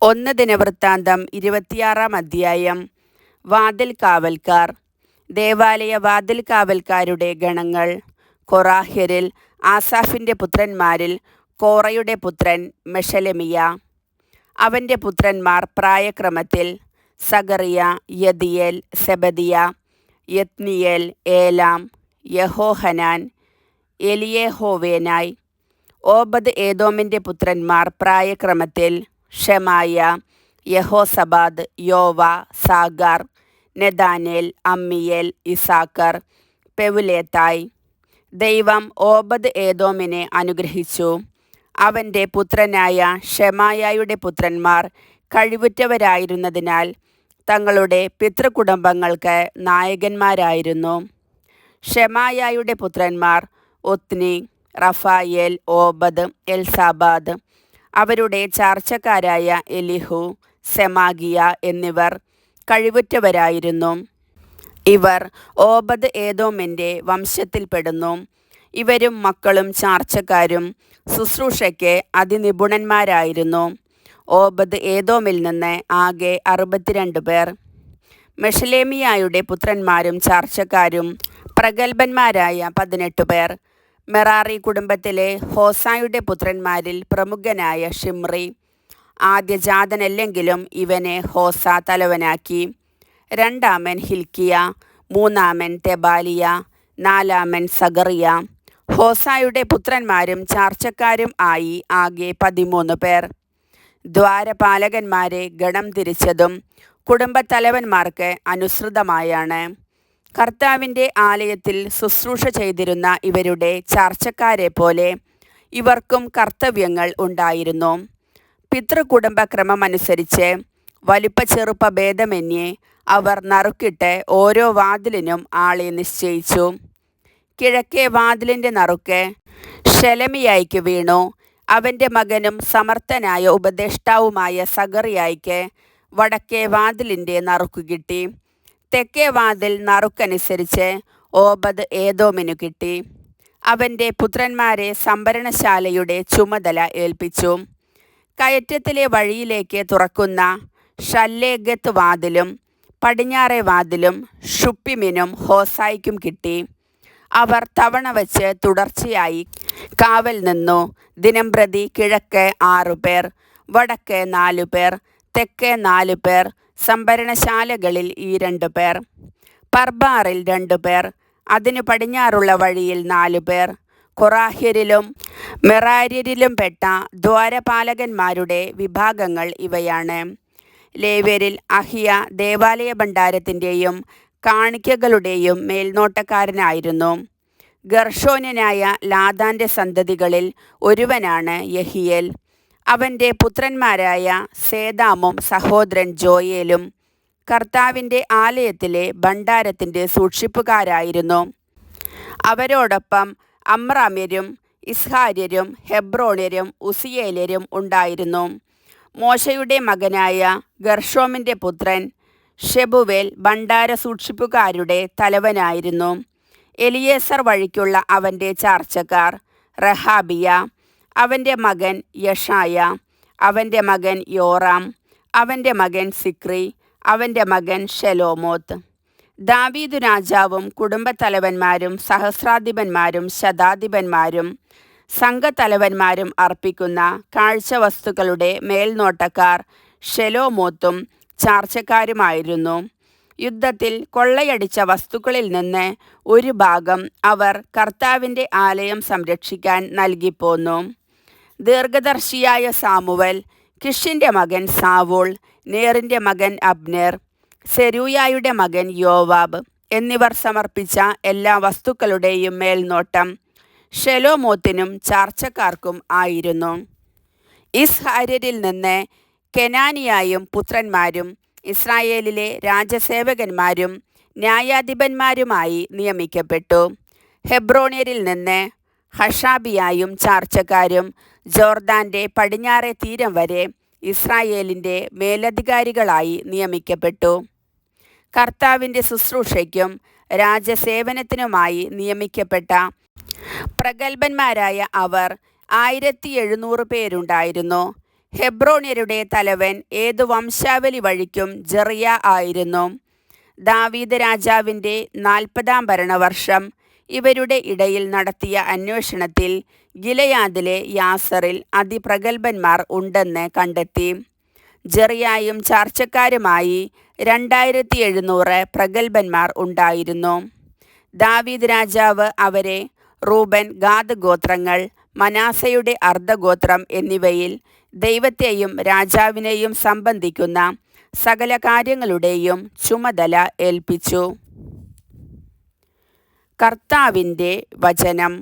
1 ദിനവൃത്താന്തം 26 അധ്യായം. വാതിൽ കാവൽക്കാർ. ദേവാലയ വാതിൽ കാവൽക്കാരുടെ ഗണങ്ങൾ. കൊറാഹ്യരിൽ ആസാഫിൻ്റെ പുത്രന്മാരിൽ കോറയുടെ പുത്രൻ മെഷലെമിയ. അവൻ്റെ പുത്രന്മാർ പ്രായക്രമത്തിൽ സഗറിയ, യദിയേൽ, സെബദിയ, യത്നിയേൽ, ഏലാം, യഹോഹനാൻ, എലിയേഹോവേനായി. ഓബദ് ഏദോമിൻ്റെ പുത്രന്മാർ പ്രായക്രമത്തിൽ ഷെമായ, യഹോസബാദ്, യോവ, സാഗാർ, നെതാനേൽ, അമ്മിയേൽ, ഇസാക്കർ, പെവുലേത്തായി. ദൈവം ഓബദ് ഏദോമിനെ അനുഗ്രഹിച്ചു. അവൻ്റെ പുത്രനായ ഷെമായയുടെ പുത്രന്മാർ കഴിവുറ്റവരായിരുന്നതിനാൽ തങ്ങളുടെ പിതൃകുടുംബങ്ങൾക്ക് നായകന്മാരായിരുന്നു. ഷെമായയുടെ പുത്രന്മാർ ഒത്നി, റഫായേൽ, ഓബദ്, എൽസാബാദ്. അവരുടെ ചാർച്ചക്കാരായ എലിഹു, സെമാഗിയ എന്നിവർ കഴിവുറ്റവരായിരുന്നു. ഇവർ ഓബദ് ഏദോമിൻ്റെ വംശത്തിൽപ്പെടുന്നു. ഇവരും മക്കളും ചാർച്ചക്കാരും ശുശ്രൂഷയ്ക്ക് അതിനിപുണന്മാരായിരുന്നു. ഓബദ് ഏദോമിൽ നിന്ന് ആകെ 62 പേർ. മെഷലേമിയായുടെ പുത്രന്മാരും ചാർച്ചക്കാരും പ്രഗത്ഭന്മാരായ 18 പേർ. മെറാറി കുടുംബത്തിലെ ഹോസായുടെ പുത്രന്മാരിൽ പ്രമുഖനായ ഷിമ്രി. ആദ്യജാതനല്ലെങ്കിലും ഇവനെ ഹോസ തലവനാക്കി. രണ്ടാമൻ ഹിൽക്കിയ, മൂന്നാമൻ തെബാലിയ, നാലാമൻ സഗറിയ. ഹോസായുടെ പുത്രന്മാരും ചാർച്ചക്കാരും ആയി ആകെ 13 പേർ. ദ്വാരപാലകന്മാരെ ഗണം തിരിച്ചതും കുടുംബത്തലവന്മാർക്ക് അനുസൃതമായാണ്. കർത്താവിൻ്റെ ആലയത്തിൽ ശുശ്രൂഷ ചെയ്തിരുന്ന ഇവരുടെ ചാർച്ചക്കാരെ പോലെ ഇവർക്കും കർത്തവ്യങ്ങൾ ഉണ്ടായിരുന്നു. പിതൃകുടുംബക്രമമനുസരിച്ച് വലിപ്പചെറുപ്പ ഭേദമന്യേ അവർ നറുക്കിട്ട് ഓരോ വാതിലിനും ആളെ നിശ്ചയിച്ചു. കിഴക്കേ വാതിലിൻ്റെ നറുക്ക് ഷെലെമിയായ്ക്ക് വീണു. അവൻ്റെ മകനും സമർത്ഥനായ ഉപദേഷ്ടാവുമായ സഗറിയായ്ക്ക് വടക്കേ വാതിലിൻ്റെ നറുക്ക് കിട്ടി. തെക്കേ വാതിൽ നറുക്കനുസരിച്ച് ഓബദ് ഏദോമിനു കിട്ടി. അവൻ്റെ പുത്രന്മാരെ സംഭരണശാലയുടെ ചുമതല ഏൽപ്പിച്ചു. കയറ്റത്തിലെ വഴിയിലേക്ക് തുറക്കുന്ന ഷല്ലേഗത്ത് വാതിലും പടിഞ്ഞാറേ വാതിലും ഷുപ്പിമിനും ഹോസായ്ക്കും കിട്ടി. അവർ തവണ വച്ച് തുടർച്ചയായി കാവൽ നിന്നു. ദിനംപ്രതി കിഴക്ക് 6 പേർ, വടക്ക് 4 പേർ, തെക്ക് 4 പേർ, സംഭരണശാലകളിൽ ഈ 2 പേർ, പർബാറിൽ 2 പേർ, അതിനു പടിഞ്ഞാറുള്ള വഴിയിൽ 4 പേർ. കൊറാഹ്യരിലും മെറാര്യരിലും പെട്ട ദ്വാരപാലകന്മാരുടെ വിഭാഗങ്ങൾ ഇവയാണ്. ലേവ്യരിൽ അഹിയ ദേവാലയ ഭണ്ഡാരത്തിൻ്റെയും കാണിക്കകളുടെയും മേൽനോട്ടക്കാരനായിരുന്നു. ഗർഷോന്യനായ ലാദാൻ്റെ സന്തതികളിൽ ഒരുവനാണ് യഹിയേൽ. അവൻ്റെ പുത്രന്മാരായ സേദാമും സഹോദരൻ ജോയേലും കർത്താവിൻ്റെ ആലയത്തിലെ ഭണ്ഡാരത്തിൻ്റെ സൂക്ഷിപ്പുകാരായിരുന്നു. അവരോടൊപ്പം അമ്രാമ്യരും ഇസ്ഹാര്യരും ഹെബ്രോണ്യരും ഉസിയേലരും ഉണ്ടായിരുന്നു. മോശയുടെ മകനായ ഗർഷോമിൻ്റെ പുത്രൻ ഷെബുവേൽ ഭണ്ഡാര സൂക്ഷിപ്പുകാരുടെ തലവനായിരുന്നു. എലിയേസർ വഴിക്കുള്ള അവൻ്റെ ചാർച്ചക്കാർ റഹാബിയ, അവൻ്റെ മകൻ യഷായ, അവൻ്റെ മകൻ യോറാം, അവൻ്റെ മകൻ സിക്രി, അവൻ്റെ മകൻ ഷെലോമോത്ത്. ദാവീദ് രാജാവും കുടുംബത്തലവന്മാരും സഹസ്രാധിപന്മാരും ശതാധിപന്മാരും സംഘത്തലവന്മാരും അർപ്പിക്കുന്ന കാഴ്ചവസ്തുക്കളുടെ മേൽനോട്ടക്കാർ ഷെലോമോത്തും ചാർച്ചക്കാരുമായിരുന്നു. യുദ്ധത്തിൽ കൊള്ളയടിച്ച വസ്തുക്കളിൽ നിന്ന് ഒരു ഭാഗം അവർ കർത്താവിൻ്റെ ആലയം സംരക്ഷിക്കാൻ നൽകിപ്പോന്നു. ദീർഘദർശിയായ സാമുവൽ, കിഷിൻ്റെ മകൻ സാവൂൾ, നേറിൻ്റെ മകൻ അബ്നേർ, സെരൂയായുടെ മകൻ യോവാബ് എന്നിവർ സമർപ്പിച്ച എല്ലാ വസ്തുക്കളുടെയും മേൽനോട്ടം ഷെലോമോത്തിനും ചാർച്ചക്കാർക്കും ആയിരുന്നു. ഇസ്ഹാര്യരിൽ നിന്ന് കെനാനിയായും പുത്രന്മാരും ഇസ്രായേലിലെ രാജസേവകന്മാരും ന്യായാധിപന്മാരുമായി നിയമിക്കപ്പെട്ടു. ഹെബ്രോണ്യരിൽ നിന്ന് ഹഷാബിയായും ചാർച്ചക്കാരും ജോർദാൻ്റെ പടിഞ്ഞാറേ തീരം വരെ ഇസ്രായേലിൻ്റെ മേലധികാരികളായി നിയമിക്കപ്പെട്ടു. കർത്താവിൻ്റെ ശുശ്രൂഷയ്ക്കും രാജസേവനത്തിനുമായി നിയമിക്കപ്പെട്ട പ്രഗത്ഭന്മാരായ അവർ 1700 പേരുണ്ടായിരുന്നു. ഹെബ്രോന്യരുടെ തലവൻ ഏതു വംശാവലി വഴിക്കും ജെറിയ ആയിരുന്നു. ദാവീദ് രാജാവിൻ്റെ 40-ാം ഭരണവർഷം ഇവരുടെ ഇടയിൽ നടത്തിയ അന്വേഷണത്തിൽ ഗിലെയാദിലെ യാസറിൽ അതിപ്രഗത്ഭന്മാർ ഉണ്ടെന്ന് കണ്ടെത്തി. ജെറിയായും ചാർച്ചക്കാരുമായി 2700 പ്രഗത്ഭന്മാർ ഉണ്ടായിരുന്നു. ദാവീദ് രാജാവ് അവരെ റൂബൻ, ഗാദ് ഗോത്രങ്ങൾ, മനാസയുടെ അർദ്ധഗോത്രം എന്നിവയിൽ ദൈവത്തെയും രാജാവിനെയും സംബന്ധിക്കുന്ന സകല കാര്യങ്ങളുടെയും ചുമതല ഏൽപ്പിച്ചു. കർത്താവിൻ്റെ വചനം.